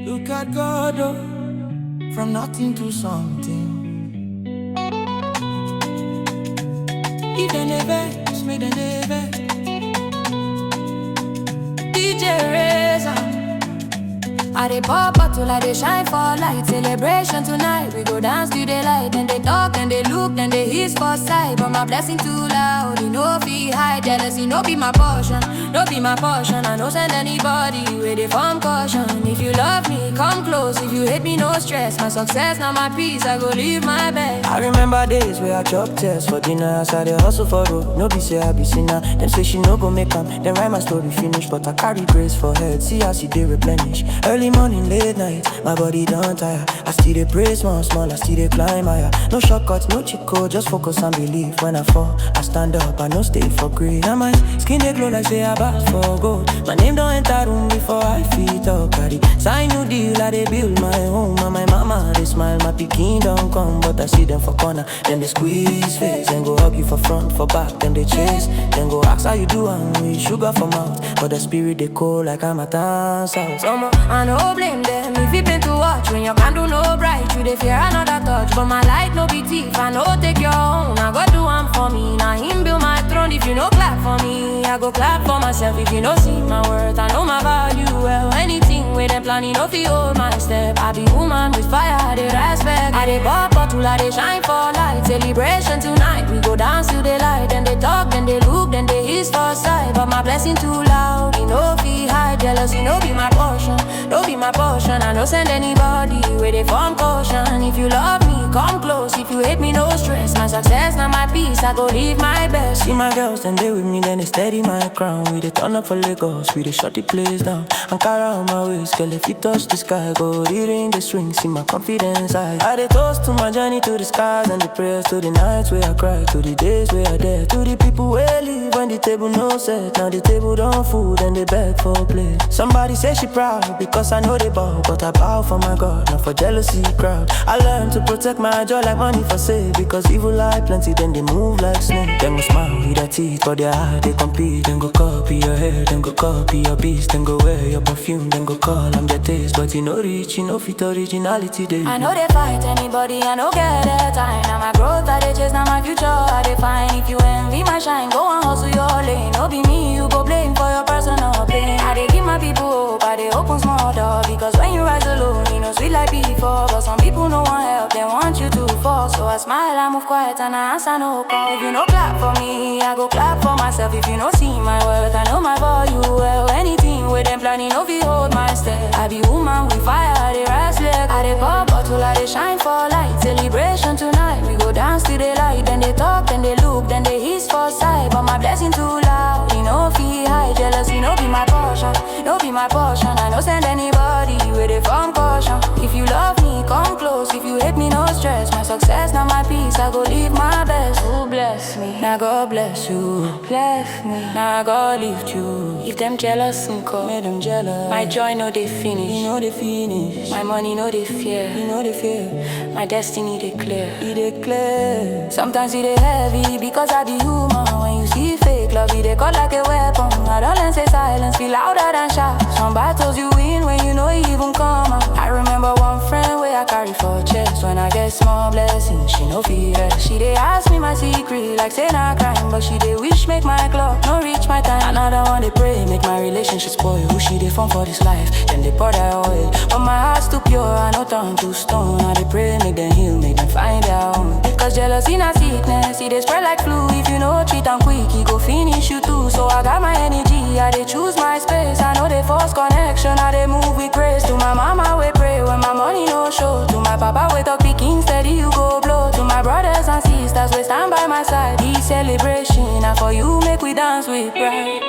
Look at God, oh, from nothing to something. If they never, make them never. DJ Razor, I dey pop bottle, I dey shine for light. Celebration tonight, we go dance to the light. Then they talk, then they look, then they hiss for sight. But my blessing too loud, you know fi hide. Jealousy no be my portion, no be my portion. I no send anybody with a form caution. If you love me, come close. If you hate me, no stress. My success, not my peace, I go live my best. I remember days where I chop tests for dinner. As I dey hustle for road, no be say I be sinner. Them say she no go make am, then write my story finish. But I carry grace for head, see how she dey replenish. Early morning, late night, my body don't tire. I still dey pray small, small, I still dey climb higher. No shortcuts, no cheat code, just focus and believe. When I fall, I stand up, I no stay for greed. Now my skin dey glow like say I bought for gold. My name don't enter room before I feet up. Carry sign new deal, I dey build my home. And my mama, they smile, my pikin don't come. But I see them for corner, then they squeeze face. Then go hug you for front, for back, then they chase. Then go ask how you do and with sugar for mouth. But the spirit they cold like I'm a dance out. I no blame them if you been to watch. When you can't do no bright, you they fear another touch. But my light no be thief, I no take your own. I go do one for me, now him build my throne. If you no clap for me, I go clap for myself. If you no see my worth, I know my value well. Anything with them planning, no fi hold my step. I be woman with fire, I dey respect. I dey pop bottle, I dey shine for light. Celebration tonight, we go dance till the light. Then they talk, then they look, then they hiss for sight. But my blessing too loud, you know fi hide. Jealousy no be my portion, no be my portion. I no send anybody with a form caution. If you love me, come close. If you hate me, no stress. My success, not my peace, I go live my best. See my girls, then they with me, then they steady my crown. We dey turn up for Lagos, we dey shut the place down. Ankara on my waist, girl, if you touch the sky, go reading the strings, see my confidence high. I dey toast to my journey to the skies and the prayers to the nights where I cry, to the days where I dare, to the people where live when the table no set. Now the table don't food and they beg for play. Somebody say she proud because I know they bow, but I bow for my God, not for jealousy crowd. I learned to protect my joy like money for sale, because evil lie plenty, then they move like snake. Then go smile with their teeth, but their heart they compete. Then go copy your hair, then go copy your beast. Then go wear your perfume, then go call them their taste. But you know rich, you know fit originality they. I know they fight anybody, I know get their time. Now my growth I they chase, now my future I they find. If you envy my shine, go and hustle your lane. No be me, you go blame for your personal pain. I they give my people hope, I they open small door. Because when you rise alone, you know sweet like before. But some people no want help, they want you to fall. So I smile, I move quiet and I answer no call. If you no clap for me, I go clap for myself. If you no see my worth, I know my value well. Anything with them planning, no fi hold my step. I be woman with fire, I dey rise leg. I dey pop bottle, I dey shine for light. Celebration tonight, we go dance till the light. Then they talk, then they look, then they hiss for sight. But my blessing too loud, you know fi hide. Jealousy no be my portion, no be my portion. I no send anybody with a form caution. If you love me, come close. If you hate me, no stress. My success, not my peace, I go live my best. Who bless me? Now God bless you. Bless me, now God lift you. If them jealous, make them jealous. My joy no they finish, you know they finish. My money no they fear, you know they fear. My destiny they clear, it they clear. Sometimes it they heavy because I be human. When you see fake love, it they cut like a weapon. I don't learn say silence, feel louder than shout. Some battles you win when you know it even come out. I remember one friend where I carry for chest. When I get small blessings, she no fear. She they ask me my secret, like say not crime. But she they wish make my clock no reach my time. Another one they pray, make my relationship spoil. Who she they form for this life, then they pour that oil. But my heart's too pure, I no turn to stone. Now they pray, make them heal, make them find their own. Cause jealousy not sickness, it they spread like flu. If you know treat them quick, he go finish you too. So I got my energy, I they choose my space. I know they force connection, I they move with grace. To my mama we pray when my money no show. To my papa we talk picking steady, you go blow. To my brothers and sisters we stand by my side. This celebration, and for you make we dance with pride.